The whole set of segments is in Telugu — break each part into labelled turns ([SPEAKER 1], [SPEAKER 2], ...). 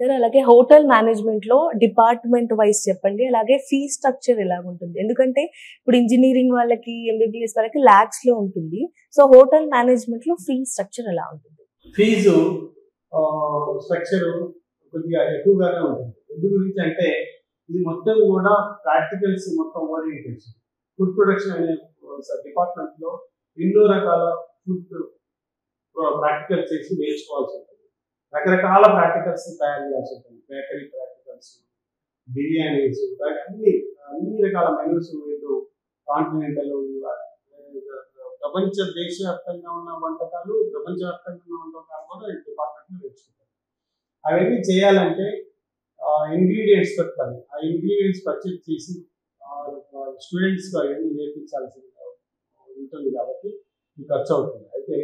[SPEAKER 1] సార్ అలాగే హోటల్ మేనేజ్మెంట్ లో డిపార్ట్మెంట్ వైస్ చెప్పండి. అలాగే ఫీ స్ట్రక్చర్ ఎలా ఉంటుంది? ఎందుకంటే ఇప్పుడు ఇంజినీరింగ్ వాళ్ళకి, ఎంబీబీఎస్ వాళ్ళకి లాక్స్ లో ఉంటుంది. సో హోటల్ మేనేజ్మెంట్ లో ఫీ స్ట్రక్చర్ ఎలా ఉంటుంది?
[SPEAKER 2] ఫీజు స్ట్రక్చర్ కొద్దిగా ఎక్కువగానే ఉంటుంది. ఎందు గురించి అంటే ఇది మొత్తం కూడా ప్రాక్టికల్స్ మొత్తం ఓరియంటేషన్. ఫుడ్ ప్రొడక్షన్ అనే డిపార్ట్మెంట్ లో ఎన్నో రకాల ఫుడ్ ప్రాక్టికల్ చేసి నేర్చుకోవాల్సి ఉంటుంది. రకరకాల ప్రాక్టికల్స్ తయారు చేయాల్సి ఉంటుంది. బేకరీ ప్రాక్టికల్స్, బిర్యానీస్, అన్ని రకాల మెనూస్, కాంటినెంటల్, ప్రపంచ దేశవ్యాప్తంగా ఉన్న వంటకాలు, ప్రపంచవ్యాప్తంగా ఉన్న వంటకాలు కూడా ఈ డిపార్ట్మెంట్లో నేర్చుకుంటారు. అవన్నీ చేయాలంటే ఇంగ్రీడియంట్స్ దొరుకుతాయి. ఆ ఇంగ్రీడియంట్స్ పర్చేజ్ చేసి స్టూడెంట్స్కి అవన్నీ నేర్పించాల్సి ఉంటుంది కాబట్టి ఇది ఖర్చు అవుతుంది. అయితే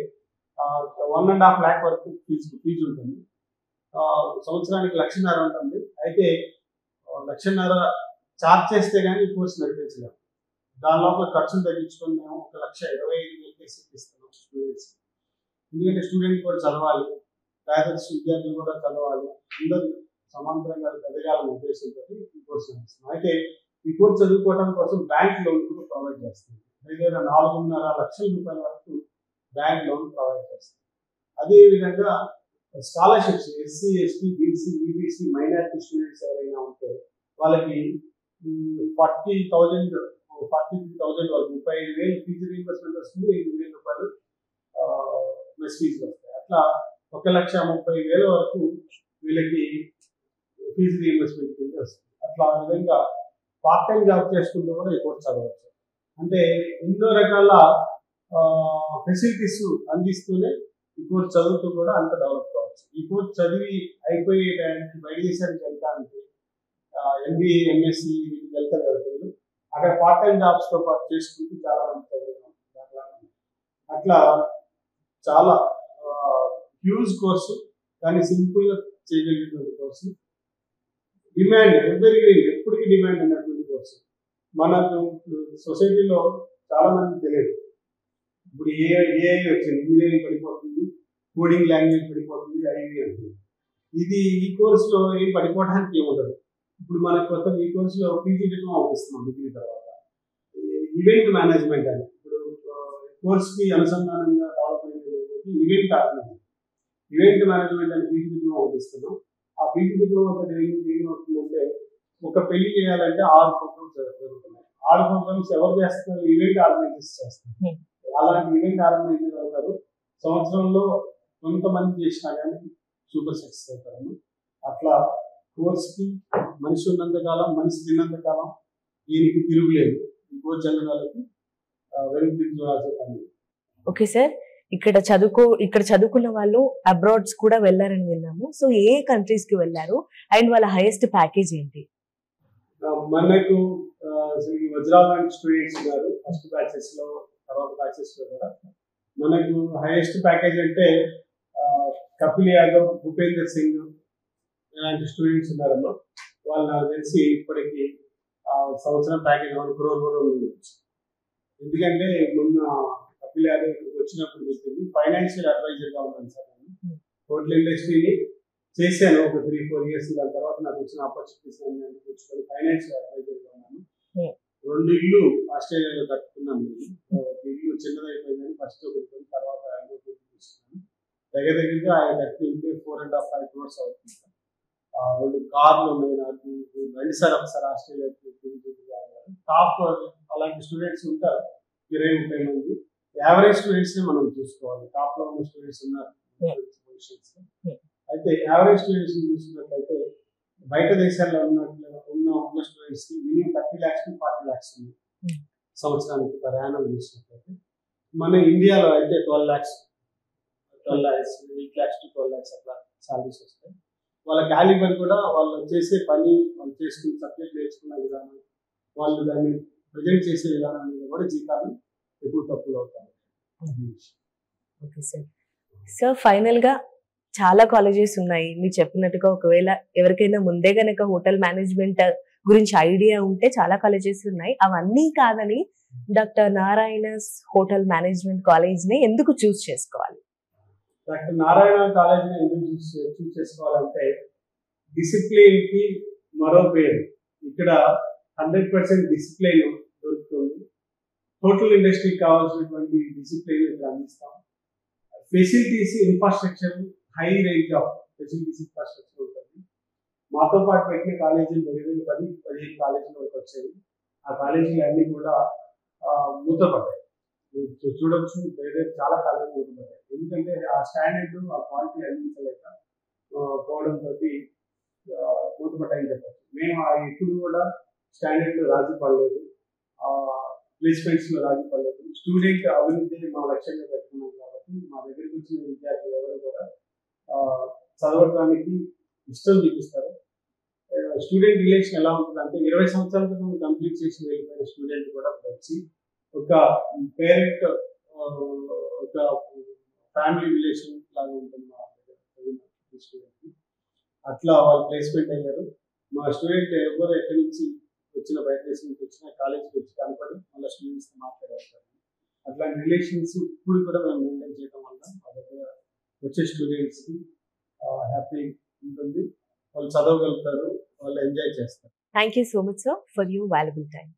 [SPEAKER 2] 1.5 lakh వరకు ఫీజు ఉంటుంది. సంవత్సరానికి 1,50,000 ఉంటుంది. అయితే 1,50,000 ఛార్జ్ చేస్తే కానీ ఈ కోర్సు నడిపించలేము. దాని లోపల ఖర్చులు తగ్గించుకొని మేము 1,25,000 ఇస్తున్నాం స్టూడెంట్స్. ఎందుకంటే స్టూడెంట్ కూడా చదవాలి, పేరెంట్స్ విద్యార్థులు కూడా చదవాలి, అందరూ సమాంతరంగా ఎదగాలనే ఉద్దేశంతో ఈ కోర్సు నడుస్తున్నాం. అయితే ఈ కోర్సు చదువుకోవడం కోసం బ్యాంక్ లోన్ కూడా ప్రొవైడ్ చేస్తుంది. దగ్గర 4.5 లక్షల రూపాయల వరకు బ్యాంక్ లోన్ ప్రొవైడ్ చేస్తుంది. అదేవిధంగా scholarships SC, ST, BC, EBC, minority students ఎవరైనా ఉంటే వాళ్ళకి 40,000 వరకు 35,000 ఫీజు రీయింబర్స్మెంట్ వస్తుంది. 8,000 రూపాయలు మెస్ ఫీజు వస్తాయి. అట్లా 1,30,30,000 వరకు వీళ్ళకి ఫీజు రీయింబర్స్మెంట్ కింద వస్తుంది. అట్లా ఆ విధంగా పార్ట్ టైం జాబ్ చేసుకుంటూ కూడా ఈ కోర్సు చదవచ్చు. అంటే ఎన్నో రకాల ఫెసిలిటీస్ అందిస్తూనే ఈ కోర్సు చదువుతూ కూడా అంత డెవలప్ కావచ్చు. ఈ కోర్సు చదివి అయిపోయే టైంకి బయట దేశానికి వెళ్తానికి ఎంబీఏ, ఎంఎస్సి వెళ్తారు కదా పిల్లలు, అక్కడ పార్ట్ టైం జాబ్స్తో పాటు చేసుకుంటూ చాలా మంది చదువుతాం. అట్లా చాలా హ్యూజ్ కోర్సు, కానీ సింపుల్గా చేయగలిగినటువంటి కోర్సు. డిమాండ్ ఎప్పటికీ డిమాండ్ ఉన్నటువంటి కోర్సు. మనకు సొసైటీలో చాలా మంది తెలియదు. ఇప్పుడు ఏఐ వచ్చింది, ఇంజనీరింగ్ పడిపోతుంది, కోడింగ్ లాంగ్వేజ్ పడిపోతుంది, ఐవి అంటుంది. ఈ కోర్సులో ఏం పడిపోవడానికి ఏముండదు. ఇప్పుడు మనకు కొత్త ఈ కోర్సులో పీజీ డిప్లొమా ఇస్తున్నాం డిగ్రీ తర్వాత. ఈవెంట్ మేనేజ్మెంట్ అని ఇప్పుడు కోర్సుకి అనుసంధానంగా డెవలప్ అయినది ఈవెంట్ ఆర్గనైజింగ్. ఈవెంట్ మేనేజ్మెంట్ అని పీజీ డిప్లొమా ఇస్తున్నాం. ఆ పీజీ డిప్లొమా ఏమవుతుందంటే ఒక పెళ్లి చేయాలంటే 6 ప్రోగ్రామ్స్ జరుగుతున్నాయి. 6 ప్రోగ్రామ్స్ ఎవరు చేస్తున్నారు? ఈవెంట్ ఆర్గనైజర్స్ చేస్తారు. అలాంటి ఈవెంట్ ఆర్గనైజర్ అవుతారు. సంవత్సరంలో కొంతమంది చేసినా కానీ సూపర్ సక్సెస్ అవుతారు. అట్లా కోర్సుకి మనిషి ఉన్నంతకాలం, మనిషి తిన్నంతకాలం దీనికి తిరుగులేదు. ఈ కోర్సు చదివిన వాళ్ళకి వెనక్కి తిరిగి చూడాల్సిన పని.
[SPEAKER 1] ఓకే సార్, ఇక్కడ చదువుకున్న వాళ్ళు అబ్రాడ్స్ కూడా వెళ్ళారని విన్నాము. సో ఏ కంట్రీస్ కి వెళ్ళారు అండ్ వాళ్ళ హైయెస్ట్ ప్యాకేజ్ ఏంటి?
[SPEAKER 2] మనకు వజ్రాల్ లాంటి స్టూడెంట్స్ ఉన్నారు ఫస్ట్ బ్యాచెస్ లో, తర్వాత బ్యాచెస్ లో కూడా. మనకు హైయెస్ట్ ప్యాకేజ్ అంటే కపిల్ యాదవ్, భూపేందర్ సింగ్ ఇలాంటి స్టూడెంట్స్ ఉన్నారమ్మా. వాళ్ళు నాకు తెలిసి ఇప్పటికి సంవత్సరం ప్యాకేజ్ 1 crore కూడా ఉండవచ్చు. ఎందుకంటే మొన్న కపిల్ యాదవ్ వచ్చినప్పుడు చెప్పింది ఫైనాన్షియల్ అడ్వైజర్గా ఉన్నాను సార్. నేను హోటల్ ఇండస్ట్రీని చేశాను ఒక 3-4 years. దాని తర్వాత నాకు వచ్చిన ఆపర్చునిటీస్ తెచ్చుకొని ఫైనాన్షియల్ అడ్వైజర్గా ఉన్నాను. 2 ఇళ్ళు ఆస్ట్రేలియాలో కట్టుకున్నాను. ఇల్లు చిన్నదైపోయిందని ఫస్ట్ ఒకటి, తర్వాత తీసుకున్నాను. దగ్గరగా ఆయన కట్టింటే 4.5-5 crores అవుతుంది. 2 కార్లు ఉన్నాయి నాకు. రండి సార్ ఒకసారి ఆస్ట్రేలియాకి టాప్ అలాంటి స్టూడెంట్స్ ఉంటారు 20-30 మంది. యావరేజ్ స్టూడెంట్స్ని మనం చూసుకోవాలి. టాప్లో ఉన్న స్టూడెంట్స్ ఉన్నారు పొజిషన్స్. అయితే యావరేజ్ స్టూడెంట్స్ని చూసుకున్నట్లయితే బయట దేశాల్లో ఉన్న స్టూడెంట్స్కి మినిమం 30 lakhs to 40 lakhs ఉంది సంవత్సరానికి ప్రయాణం చూసినట్లయితే. మన ఇండియాలో అయితే 12 lakhs, 8 lakhs to 12 lakhs అట్లా సాలరీస్ వస్తాయి. వాళ్ళ క్యాలిబర్ కూడా, వాళ్ళు చేసే పని, వాళ్ళు చేసుకున్న సబ్జెక్ట్ నేర్చుకున్న విధానం, వాళ్ళు దాన్ని ప్రజెంట్ చేసే విధానం మీద కూడా జీతాలు ఎక్కువ తక్కువ అవుతాయి.
[SPEAKER 1] Okay sir. సో ఫైనల్ గా చాలా కాలేజెస్ ఉన్నాయి మీరు చెప్పినట్టుగా. ఒకవేళ ఎవరికైనా ముందే గనక హోటల్ మేనేజ్మెంట్ గురించి ఐడియా ఉంటే చాలా కాలేజెస్ ఉన్నాయి. అవన్నీ కాదని doctor Narayanas hotel management college ని ఎందుకు చూస్ చేసుకోవాలి?
[SPEAKER 2] డాక్టర్ నారాయణ కాలేజీని ఎందుకు చూస్ చేసుకోవాలంటే డిసిప్లిన్ కి మరో పేరు. ఇక్కడ 100% డిసిప్లిన్ దొరుకుతుంది. హోటల్ ఇండస్ట్రీకి కావాల్సినటువంటి డిసిప్లిన్ ఇక్కడ అందిస్తాం. Facilities, infrastructure, high range of facilities, infrastructure ఉంటుంది. మాతో పాటు పెట్టిన కాలేజీలు 10-15 కాలేజీల వరకు వచ్చాయి. ఆ కాలేజీలు అన్నీ కూడా మూతపడ్డాయి. చూడొచ్చు, వేరే చాలా కాలేజీలు మూతపడ్డాయి. ఎందుకంటే ఆ స్టాండర్డ్, ఆ క్వాలిటీ అందించలేక పోవడంతో మూతపడ్డాయని చెప్పచ్చు. మేము ఎప్పుడు కూడా స్టాండర్డ్ లో రాజీ పడలేదు, ప్లేస్మెంట్స్ లో రాజీ పడలేదు. స్టూడెంట్ అభివృద్ధిని మా లక్ష్యంగా పెట్టుకున్నాం కాబట్టి మా దగ్గరికి వచ్చిన విద్యార్థులు ఎవరు కూడా చదవడానికి ఇష్టం చూపిస్తారు. స్టూడెంట్ రిలేషన్ ఎలా ఉంటుంది అంటే 20 సంవత్సరాల క్రితం కంప్లీట్ చేసి వెళ్ళిపోయిన స్టూడెంట్ కూడా వచ్చి ఒక పేరెంట్, ఒక ఫ్యామిలీ రిలేషన్ లాగా ఉంటుంది మా స్టూడెంట్. అట్లా వాళ్ళు ప్లేస్మెంట్ అయ్యారు. మా స్టూడెంట్ ఎవరు ఎక్కడి నుంచి వచ్చిన, బయట దేశం నుంచి వచ్చిన కాలేజీకి వచ్చి కనపడి మళ్ళీ స్టూడెంట్స్తో మాట్లాడేస్తారు. అట్లాంటి రిలేషన్స్ ఇప్పుడు కూడా మేము మెయింటైన్ చేయడం వల్ల మా దగ్గర వచ్చే స్టూడెంట్స్కి హ్యాపీ ఉంటుంది. వాళ్ళు చదవగలుగుతారు, వాళ్ళు ఎంజాయ్ చేస్తారు.
[SPEAKER 1] Thank you so much, sir, for your valuable time.